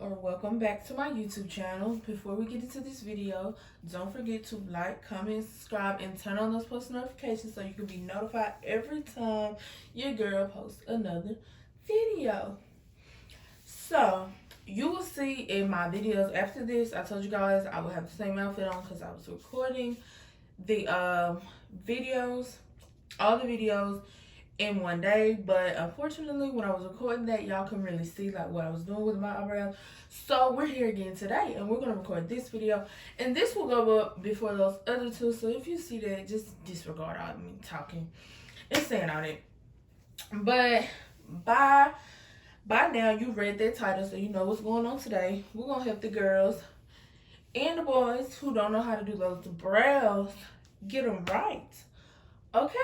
or welcome back to my YouTube channel. Before we get into this video, don't forget to like, comment, subscribe, and turn on those post notifications so you can be notified every time your girl posts another video. So, you will see in my videos after this, I told you guys I would have the same outfit on because I was recording the videos, all the videos in one day, but unfortunately when I was recording that, y'all couldn't really see like what I was doing with my eyebrows. So we're here again today and we're gonna record this video, and this will go up before those other two. So if you see that, just disregard all me talking and saying all that. But by now you read that title, so you know what's going on today. We're gonna help the girls and the boys who don't know how to do those brows get them right. Okay,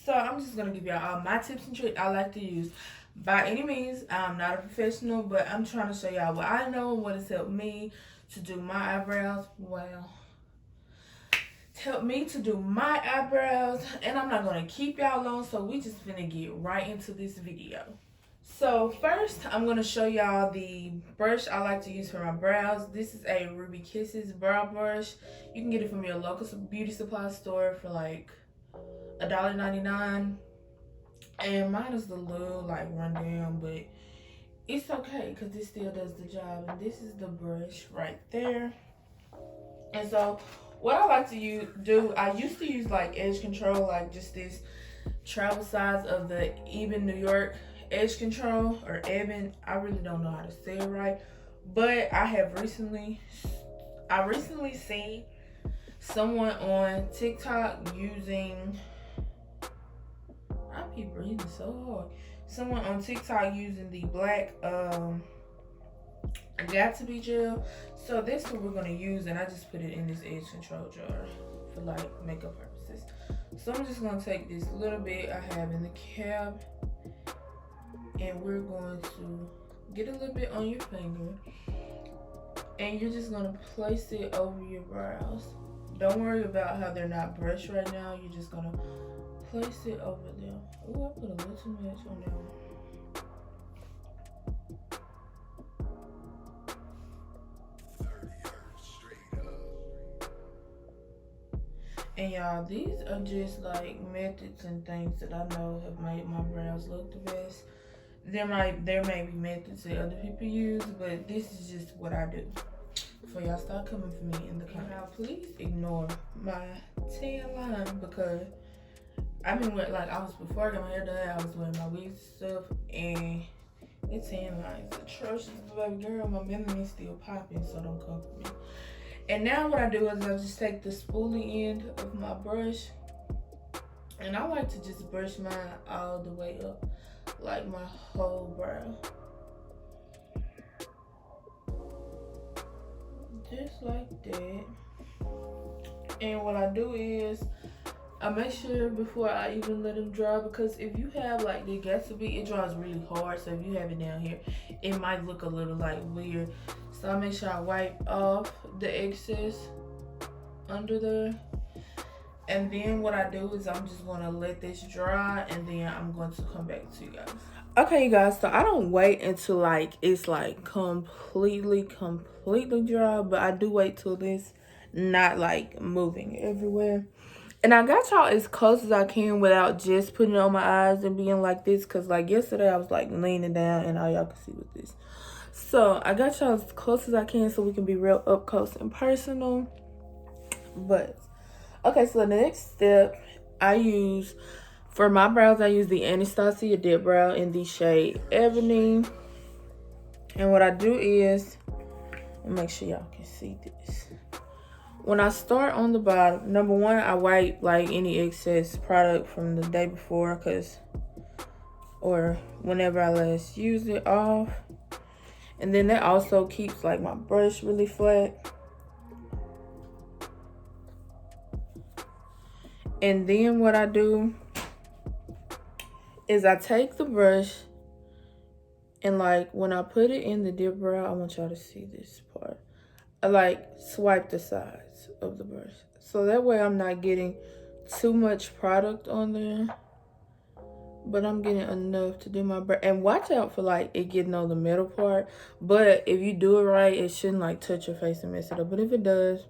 so I'm just gonna give y'all all my tips and tricks I like to use. By any means, I'm not a professional, but I'm trying to show y'all what I know and what has helped me to do my eyebrows. Well, it's helped me to do my eyebrows, and I'm not gonna keep y'all long, so we just gonna get right into this video. So first, I'm gonna show y'all the brush I like to use for my brows. This is a Ruby Kisses brow brush. You can get it from your local beauty supply store for like $1.99, and mine is a little like run down, but it's okay because this still does the job. And this is the brush right there. And so what I like to do, I used to use like edge control, like just this travel size of the Eben New York edge control, or Eben, I really don't know how to say it right, but I recently seen someone on TikTok using, I be breathing so hard. Someone on TikTok using the black Got2b gel. So this is what we're gonna use, and I just put it in this edge control jar for like makeup purposes. So I'm just gonna take this little bit I have in the cab, and we're going to get a little bit on your finger, and you're just gonna place it over your brows. Don't worry about how they're not brushed right now. You're just gonna place it over them. Oh, I put a little too much on that one. And y'all, these are just like methods and things that I know have made my brows look the best. There may be methods that other people use, but this is just what I do. So y'all start coming for me in the comments. Now please ignore my tan line, because I've been wearing, like, before I got my hair done, I was wearing my wigs and stuff, and the tan line is atrocious. Baby girl, my melanin still popping, so don't come for me. And now what I do is I just take the spoolie end of my brush, and I like to just brush mine all the way up, like my whole brow. Just like that. And what I do is I make sure before I even let them dry, because if you have like the Got2b, it dries really hard. So if you have it down here, it might look a little like weird. So I make sure I wipe off the excess under there. And then what I do is I'm just gonna let this dry, and then I'm going to come back to you guys. Okay, you guys, so I don't wait until like it's like completely dry, but I do wait till it's not like moving everywhere. And I got y'all as close as I can without just putting it on my eyes and being like this, because like yesterday I was like leaning down and all y'all can see with this. So I got y'all as close as I can so we can be real up close and personal. But okay, so the next step I use for my brows, I use the Anastasia dip brow in the shade Ebony. And what I do is, make sure y'all can see this. When I start on the bottom, number one, I wipe like any excess product from the day before, or whenever I last use it off. And then that also keeps like my brush really flat. And then what I do is I take the brush, and like when I put it in the dip brow, I want y'all to see this part. I like swipe the sides of the brush, so that way I'm not getting too much product on there, but I'm getting enough to do my brow. And watch out for like it getting on the middle part. But if you do it right, it shouldn't like touch your face and mess it up. But if it does,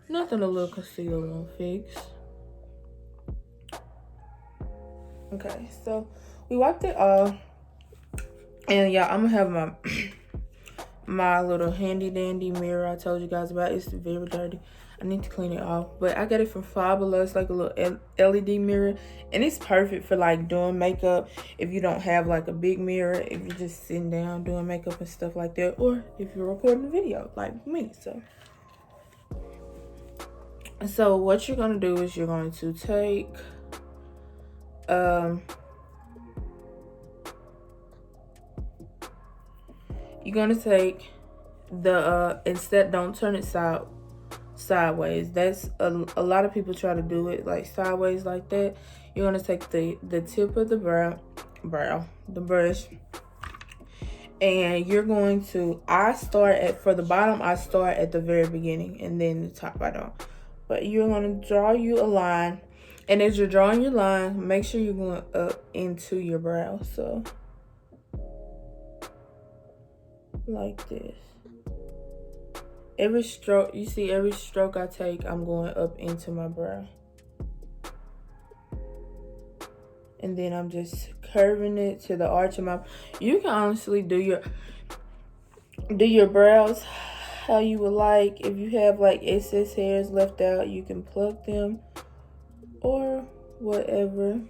nothing a little concealer won't fix. Okay, so we wiped it off. And yeah, I'm gonna have my my little handy dandy mirror I told you guys about. It's very dirty. I need to clean it off, but I got it from Fabulous. It's like a little LED mirror, and it's perfect for like doing makeup if you don't have like a big mirror, if you're just sitting down doing makeup and stuff like that, or if you're recording a video like me. So what you're gonna do is you're going to take you're gonna take the instead, don't turn it sideways. That's a lot of people try to do it like sideways like that. You're gonna take the tip of the the brush, and you're going to, for the bottom, I start at the very beginning, and then the top I don't. But you're gonna draw you a line, and as you're drawing your line, make sure you're going up into your brow. So like this. Every stroke, you see every stroke I take, I'm going up into my brow. And then I'm just curving it to the arch of my, you can honestly do your brows how you would like. If you have like excess hairs left out, you can pluck them or whatever.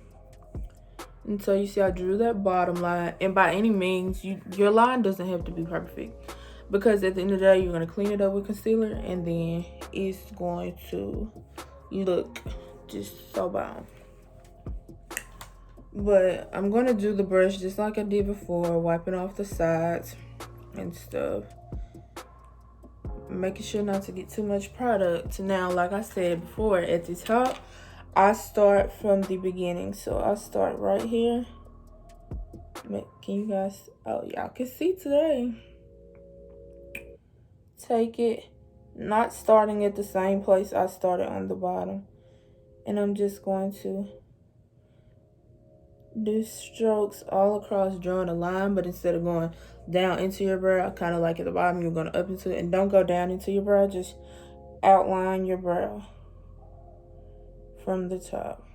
And so you see I drew that bottom line, and by any means, your line doesn't have to be perfect, because at the end of the day, you're going to clean it up with concealer, and then it's going to look just so bomb. But I'm going to do the brush just like I did before, wiping off the sides and stuff, making sure not to get too much product. Now, like I said before, at the top, I start from the beginning. So I start right here. Can you guys, oh, y'all can see today. Take it, not starting at the same place I started on the bottom, and I'm just going to do strokes all across, drawing a line, but instead of going down into your brow, kind of like at the bottom, you're going up into it, and don't go down into your brow, just outline your brow from the top.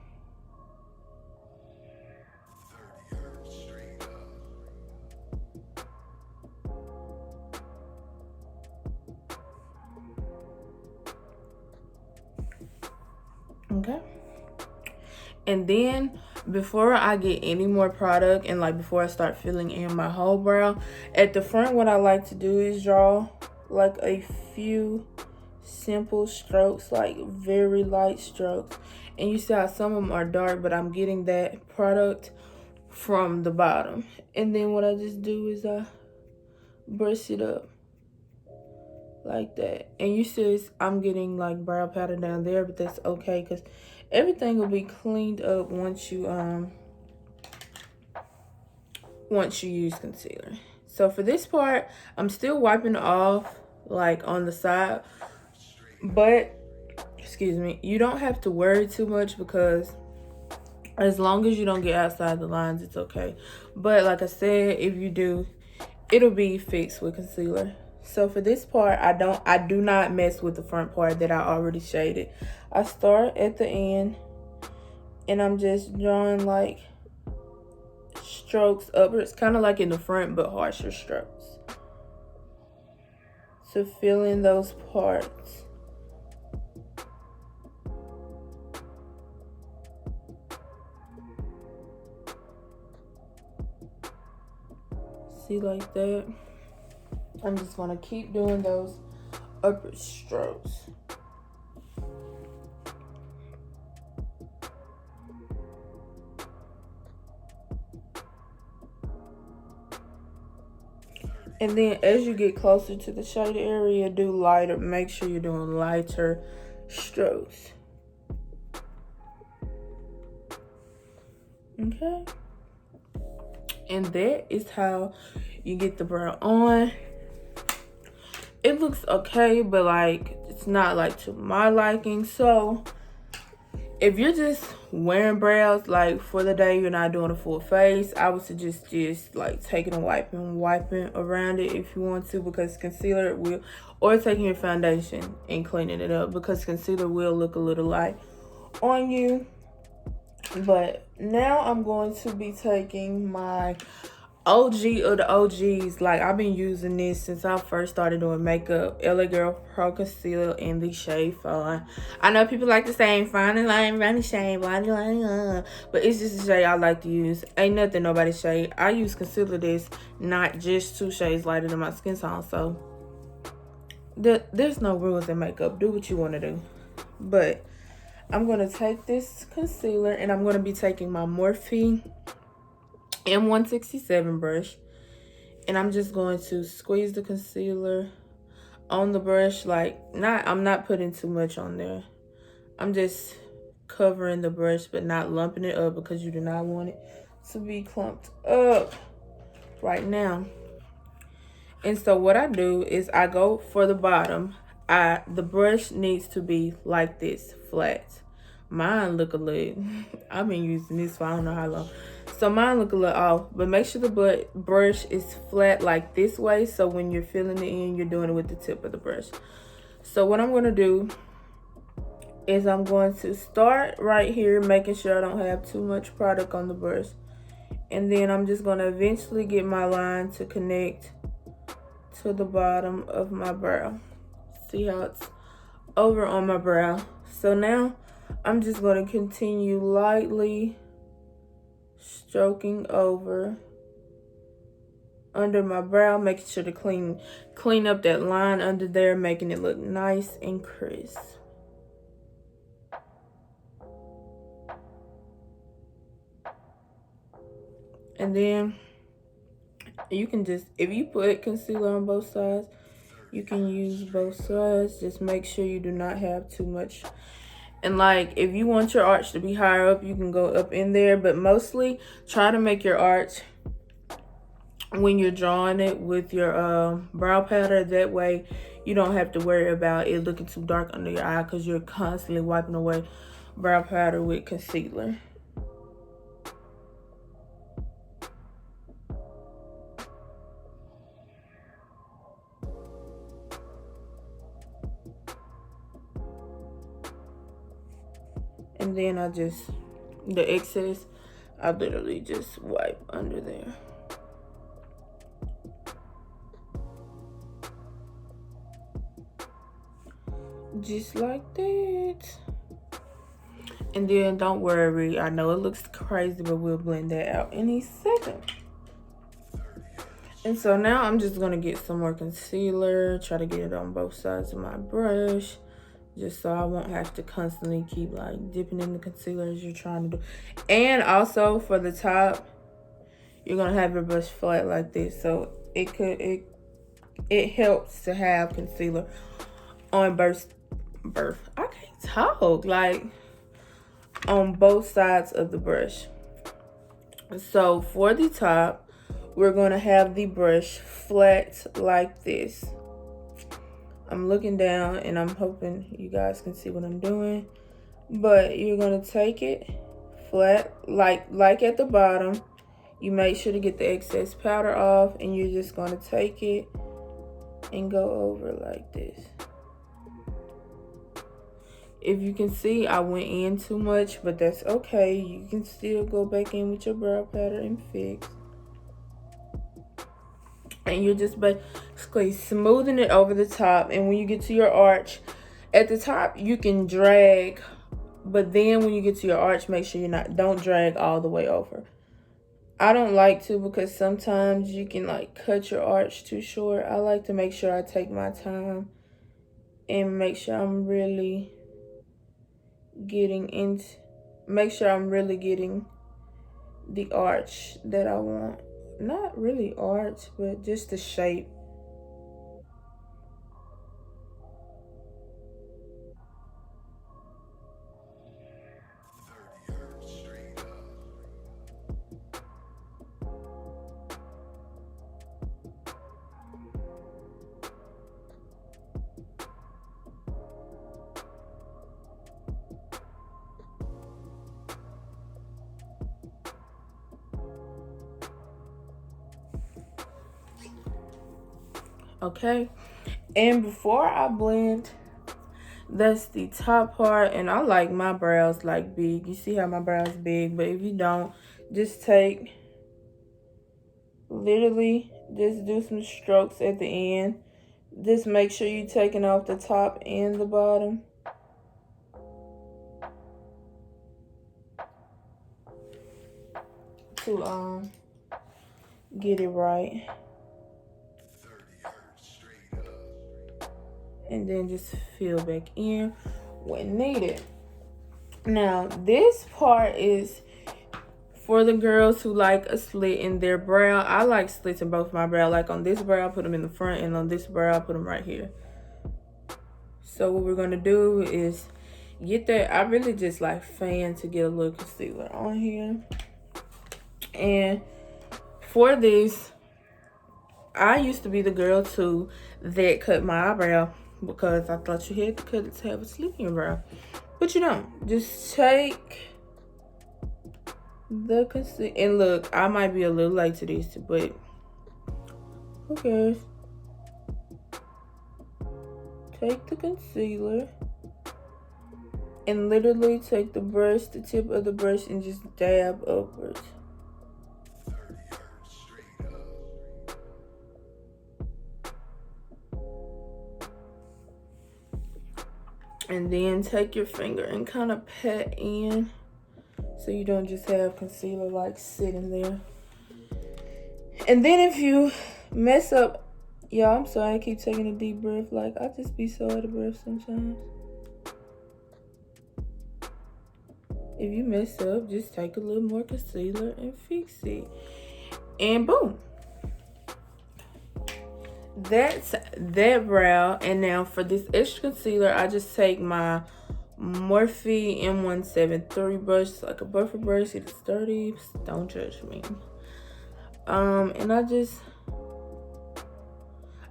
Okay, and then before I get any more product, and like before I start filling in my whole brow, at the front, what I like to do is draw like a few simple strokes, like very light strokes. And you see how some of them are dark, but I'm getting that product from the bottom. And then what I just do is I brush it up like that. And you see I'm getting like brow powder down there, but that's okay, because everything will be cleaned up once you use concealer. So for this part, I'm still wiping it off like on the side, but excuse me, you don't have to worry too much, because as long as you don't get outside the lines, it's okay. But like I said, if you do, it'll be fixed with concealer. So for this part, I do not mess with the front part that I already shaded. I start at the end, and I'm just drawing like strokes upwards, kind of like in the front, but harsher strokes to fill in those parts. See, like that. I'm just gonna keep doing those upward strokes. And then as you get closer to the shaded area, make sure you're doing lighter strokes. Okay. And that is how you get the brow on. It looks okay, but like it's not like to my liking. So If you're just wearing brows like for the day, you're not doing a full face, I would suggest just like taking a wiping around it if you want to, because concealer will, or taking your foundation and cleaning it up, because concealer will look a little light on you. But now I'm going to be taking my OG of the OGs. Like, I've been using this since I first started doing makeup. LA Girl Pro Concealer in the shade Fawn. I know people like to say fine and line, running shade, body line, but it's just a shade I like to use. Ain't nothing nobody's shade. I use concealer that's not just 2 shades lighter than my skin tone. So there's no rules in makeup. Do what you want to do. But I'm going to take this concealer and I'm going to be taking my Morphe M167 brush, and I'm just going to squeeze the concealer on the brush. Like, I'm not putting too much on there. I'm just covering the brush but not lumping it up, because you do not want it to be clumped up right now. And so what I do is I go for the bottom. The brush needs to be like this, flat. Mine look a little, I've been using this for I don't know how long. So mine look a little off, but make sure the brush is flat like this way, so when you're filling it in, you're doing it with the tip of the brush. So what I'm going to do is I'm going to start right here, making sure I don't have too much product on the brush. And then I'm just going to eventually get my line to connect to the bottom of my brow. See how it's over on my brow? So now I'm just going to continue lightly stroking over under my brow, making sure to clean up that line under there, making it look nice and crisp. And then you can just, if you put concealer on both sides, you can use both sides. Just make sure you do not have too much. And like, if you want your arch to be higher up, you can go up in there, but mostly try to make your arch when you're drawing it with your brow powder. That way you don't have to worry about it looking too dark under your eye, because you're constantly wiping away brow powder with concealer. And then the excess, I literally just wipe under there. Just like that. And then don't worry, I know it looks crazy, but we'll blend that out in a second. And so now I'm just gonna get some more concealer, try to get it on both sides of my brush, just so I won't have to constantly keep like dipping in the concealer as you're trying to do. And also for the top, you're gonna have your brush flat like this, so it helps to have concealer on I can't talk, like on both sides of the brush. So for the top, we're gonna have the brush flat like this. I'm looking down and I'm hoping you guys can see what I'm doing, but you're gonna take it flat like at the bottom. You make sure to get the excess powder off, and you're just gonna take it and go over like this. If you can see, I went in too much, but that's okay. You can still go back in with your brow powder and fix. And you're just basically smoothing it over the top. And when you get to your arch, at the top, you can drag. But then when you get to your arch, make sure don't drag all the way over. I don't like to, because sometimes you can like cut your arch too short. I like to make sure I take my time and make sure I'm really getting the arch that I want. Not really arch, but just the shape. Okay, and before I blend, that's the top part. And I like my brows like big. You see how my brows big, but if you don't, just take, literally just do some strokes at the end. Just make sure you're taking off the top and the bottom. To get it right. And then just fill back in when needed. Now this part is for the girls who like a slit in their brow. I like slits in both my brow. Like on this brow, I put them in the front, and on this brow, I put them right here. So what we're gonna do is get that. I really just like fan to get a little concealer on here. And for this, I used to be the girl too that cut my eyebrow because I thought you had to cut it to have a sleeping brow, but you don't. Just take the concealer, and look, I might be a little late to this, but who cares? Take the concealer and literally take the brush, the tip of the brush, and just dab upwards. And then take your finger and kind of pat in so you don't just have concealer like sitting there. And then if you mess up, y'all, I'm sorry, I keep taking a deep breath. Like, I just be so out of breath sometimes. If you mess up, just take a little more concealer and fix it. And boom. That's that brow. And now for this extra concealer, I just take my Morphe M173 brush. It's like a buffer brush. It's dirty. Don't judge me. And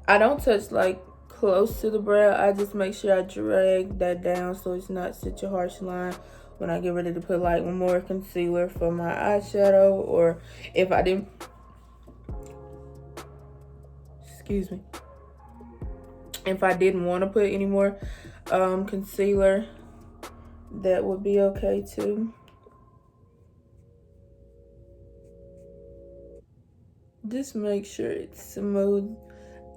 I don't touch like close to the brow. I just make sure I drag that down so it's not such a harsh line when I get ready to put like more concealer for my eyeshadow, or if I didn't, excuse me, if I didn't want to put any more concealer, that would be okay too. Just make sure it's smooth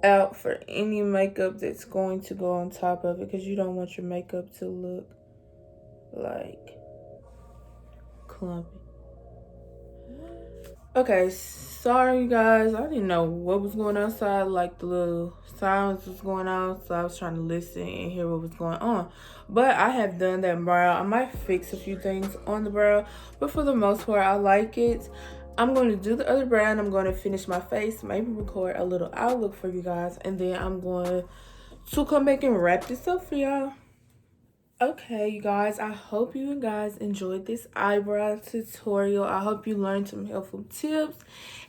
out for any makeup that's going to go on top of it, because you don't want your makeup to look like clumpy. Okay, sorry you guys, I didn't know what was going on outside. Like the little silence was going on, so I was trying to listen and hear what was going on. But I have done that brow. I might fix a few things on the brow, but for the most part I like it. I'm going to do the other brow and I'm going to finish my face, maybe record a little outlook for you guys, and then I'm going to come back and wrap this up for y'all. Okay, you guys, I hope you guys enjoyed this eyebrow tutorial. I hope you learned some helpful tips.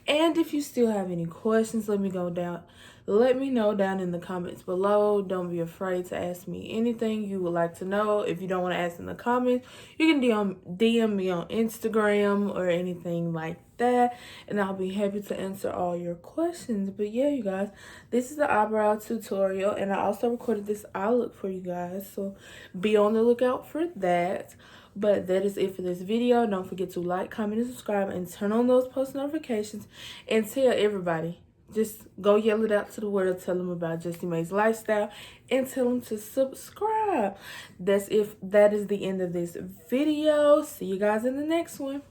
And if you still have any questions, let me know down in the comments below. Don't be afraid to ask me anything you would like to know. If you don't want to ask in the comments, you can DM me on Instagram or anything like that, and I'll be happy to answer all your questions. But yeah, you guys, this is the eyebrow tutorial, and I also recorded this outlook for you guys, so be on the lookout for that. But that is it for this video. Don't forget to like, comment, and subscribe, and turn on those post notifications, and tell everybody. Just go yell it out to the world. Tell them about Jessie May's lifestyle, and tell them to subscribe. That is the end of this video. See you guys in the next one.